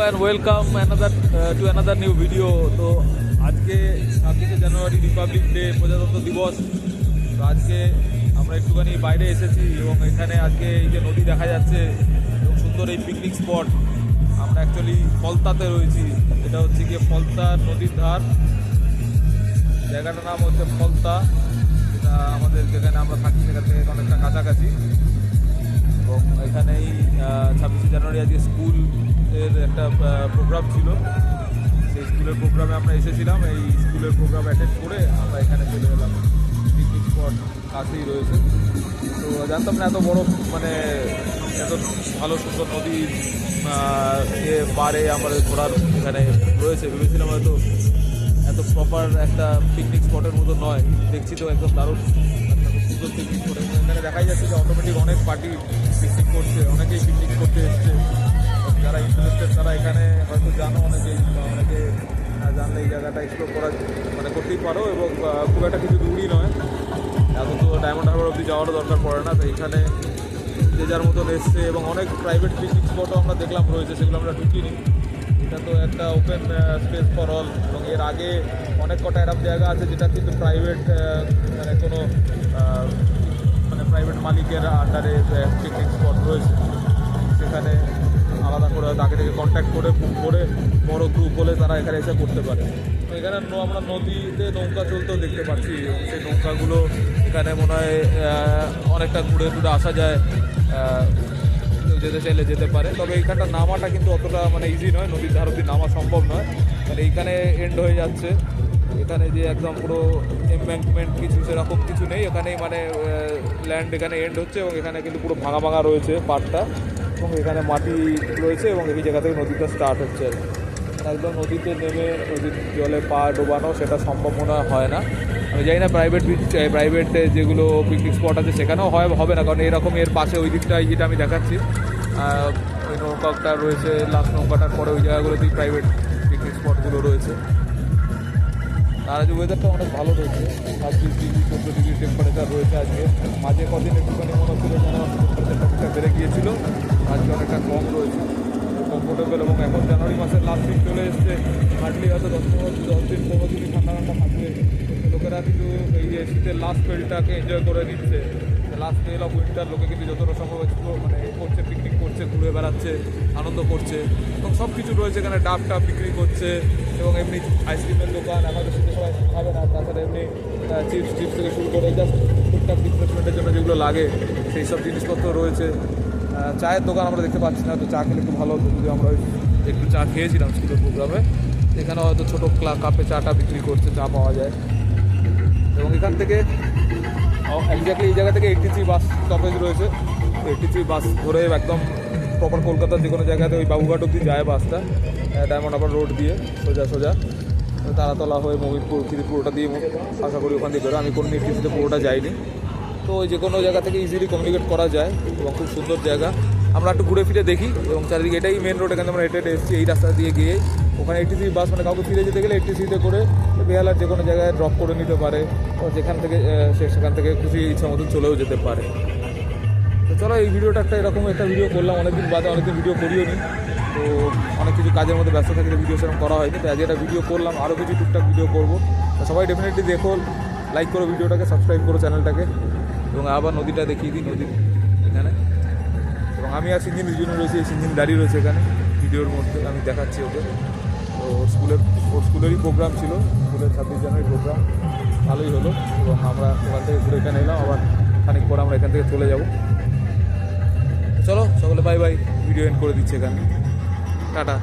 and welcome to another new video. তো আজকে 26শে জানুয়ারি Republic day, প্রজাতন্ত্র দিবস। তো আজকে আমরা একটুখানি বাইরে এসেছি এবং এখানে আজকে এই যে নদী দেখা যাচ্ছে এবং সুন্দর এই পিকনিক স্পট। আমরা অ্যাকচুয়ালি ফলতাতে রয়েছি। এটা হচ্ছে গিয়ে ফলতা নদীর ধার। জায়গাটার নাম হচ্ছে ফলতা, যেটা আমাদের যেখানে আমরা থাকি সেখান থেকে অনেকটা কাছাকাছি। এবং এখানেই 26শে জানুয়ারি আজকে স্কুলের একটা প্রোগ্রাম ছিল। সেই স্কুলের প্রোগ্রামে আমরা এসেছিলাম। এই স্কুলের প্রোগ্রাম অ্যাটেন্ড করে আমরা এখানে চলে এলাম। পিকনিক স্পট কাছেই রয়েছে। তো জানতাম না এত বড় এত ভালো সুন্দর নদীর পাড়ে আমাদের ঘোরার এখানে রয়েছে। ভেবেছিলাম হয়তো এত প্রপার একটা পিকনিক স্পটের মতো নয়, দেখছি তো একদম দারুণ একটা সুন্দর পিকনিক স্পট। এখানে দেখাই যাচ্ছে যে অটোমেটিক অনেক পার্টি পিকনিক করছে, অনেকেই পিকনিক করতে এসছে। যারা ইন্টারেস্টেড তারা এখানে হয়তো জানো, অনেকে জানলে এই জায়গাটা এক্সপ্লোর করার করতেই পারো। এবং খুব একটা কিছু দূরই নয়, এত তো ডায়মন্ড হারবার অবধি যাওয়ারও দরকার পড়ে না। তো এখানে যে যার মতন এসছে এবং অনেক প্রাইভেট পিকনিক স্পটও আমরা দেখলাম রয়েছে, সেগুলো আমরা ঢুকিনি। এটা তো একটা ওপেন স্পেস ফর অল। এবং এর আগে অনেক কটা এরকম জায়গা আছে যেটা কিন্তু প্রাইভেট কোনো প্রাইভেট মালিকের আন্ডারে পিকনিক স্পট রয়েছে। সেখানে আলাদা করে তাকে থেকে কন্ট্যাক্ট করে বুক করে বড় গ্রুপ হলে তারা এখানে এসে করতে পারে। তো এখানে আমরা নদীতে নৌকা চলতেও দেখতে পাচ্ছি এবং সেই নৌকাগুলো এখানে মনে হয় অনেকটা ঘুরে ঘুরে আসা যায়। কেউ যেতে চাইলে যেতে পারে, তবে এইখানটা নামাটা কিন্তু অতটা ইজি নয়, নদীর ধার অব্দি নামা সম্ভব নয়। এইখানে এন্ড হয়ে যাচ্ছে। এখানে যে একদম পুরো এমব্যাঙ্কমেন্ট কিছু সেরকম কিছু নেই, এখানেই ল্যান্ড এখানে এন্ড হচ্ছে এবং এখানে কিন্তু পুরো ভাঙা ভাঙা রয়েছে পাড়টা এবং এখানে মাটি রয়েছে এবং এই জায়গা থেকে নদীটা স্টার্ট হচ্ছে। একদম নদীতে নেমে নদীর জলে পা ডোবানো সেটা সম্ভব মনে হয় না। আমি জানি না প্রাইভেট যেগুলো পিকনিক স্পট আছে সেখানেও হবে না, কারণ এরকম এর পাশে ওই দিকটাই যেটা আমি দেখাচ্ছি ওই নৌকাটা রয়েছে, লাস্ট নৌকাটার পরে ওই জায়গাগুলোতেই প্রাইভেট পিকনিক স্পটগুলো রয়েছে। আর আজ ওয়েদারটা অনেক ভালো রয়েছে, 26-14 ডিগ্রি টেম্পারেচার রয়েছে আজকে। মাঝে কদিন একটুখানি মনে হচ্ছিল যেন টেম্পারেচারটা বেড়ে গিয়েছিল, আজকে অনেকটা কম রয়েছে, কমফোর্টেবল। এবং এখন জানুয়ারি মাসের লাস্ট দিন চলে এসছে, হার্ডলি হয়তো 10 দিন 15 দিনই ঠান্ডা ঠান্ডা থাকবে। লোকেরা কিন্তু এই যে শীতের লাস্ট ফেলটাকে এনজয় করে নিচ্ছে। লাস্ট ফেল অফ উইন্টার লোকে কিন্তু যতটা সম্ভব করছে, পিকনিক করছে, ঘুরে বেড়াচ্ছে, আনন্দ করছে এবং সব কিছু রয়েছে এখানে। ডাব বিক্রি করছে এবং এমনি আইসক্রিমের দোকান, আমাদের সাথে সবাই খাবে না, তাছাড়া এমনি চিপস থেকে শুরু করে জাস্ট টুকটাক রিফ্রেশমেন্টের জন্য যেগুলো লাগে সেই সব জিনিসপত্র রয়েছে। চায়ের দোকান আমরা দেখতে পাচ্ছি না, তো চা খেলে একটু ভালো হতো যদি আমরা একটু চা খেয়েছিলাম স্কুলের প্রোগ্রামে। এখানে হয়তো ছোটো কাপে চাটা বিক্রি করছে, চা পাওয়া যায়। এবং এখান থেকে এক্স্যাক্টলি এই জায়গা থেকে 83 বাস স্টপেজ রয়েছে। 83 বাস ধরে একদম প্রপার কলকাতার যে কোনো জায়গাতে ওই বাবুঘাট অব্দি যায় বাসটা, ডায়মন্ড হারবার রোড দিয়ে সোজা তারাতলা হয়ে মহিদপুর খিদিরপুর ওটা দিয়ে আশা করি ওখান দিয়ে বেরো। আমি কোনো নির্দিষ্ট পুরোটা যাইনি, তো ওই যে কোনো জায়গা থেকে ইজিলি কমিউনিকেট করা যায় এবং খুব সুন্দর জায়গা। আমরা একটু ঘুরে ফিরে দেখি এবং চারিদিকে এটাই মেন রোড, এখানে আমরা হেঁটে এসেছি এই রাস্তা দিয়ে গিয়ে। ওখানে 83 বাস কাউকে ফিরে যেতে গেলে 83তে করে বেহালার যে কোনো জায়গায় ড্রপ করে নিতে পারে, ও যেখান থেকে সেখান থেকে খুশি ইচ্ছা মতন চলেও যেতে পারে। তো চলো, এই ভিডিওটা এরকম একটা ভিডিও করলাম অনেকদিন বাদে, অনেকদিন ভিডিও করিও নি, তো অনেক কিছু কাজের মধ্যে ব্যস্ত থাকলে ভিডিও সেরকম করা হয়নি। তো আজকে একটা ভিডিও করলাম, আরও কিছু টুকটাক ভিডিও করবো। তো সবাই ডেফিনেটলি দেখো, লাইক করো ভিডিওটাকে, সাবস্ক্রাইব করো চ্যানেলটাকে। এবং আবার নদীটা দেখিয়ে দিই, নদীর এখানে। এবং আমি আর সিঞ্জিন দুজনে রয়েছি, এই সিঞ্জিন দাঁড়িয়ে রয়েছে এখানে ভিডিওর মধ্যে, আমি দেখাচ্ছি ওকে। তো স্কুলেরই প্রোগ্রাম ছিল, স্কুলের 26 জানুয়ারি প্রোগ্রাম, ভালোই হলো। এবং আমরা ওখান থেকে ঘুরে এখানে এলাম, আবার খানিক পর আমরা এখান থেকে চলে যাব। চলো সকলে বাই বাই, ভিডিও এন্ড করে দিচ্ছি এখানে, টাটা।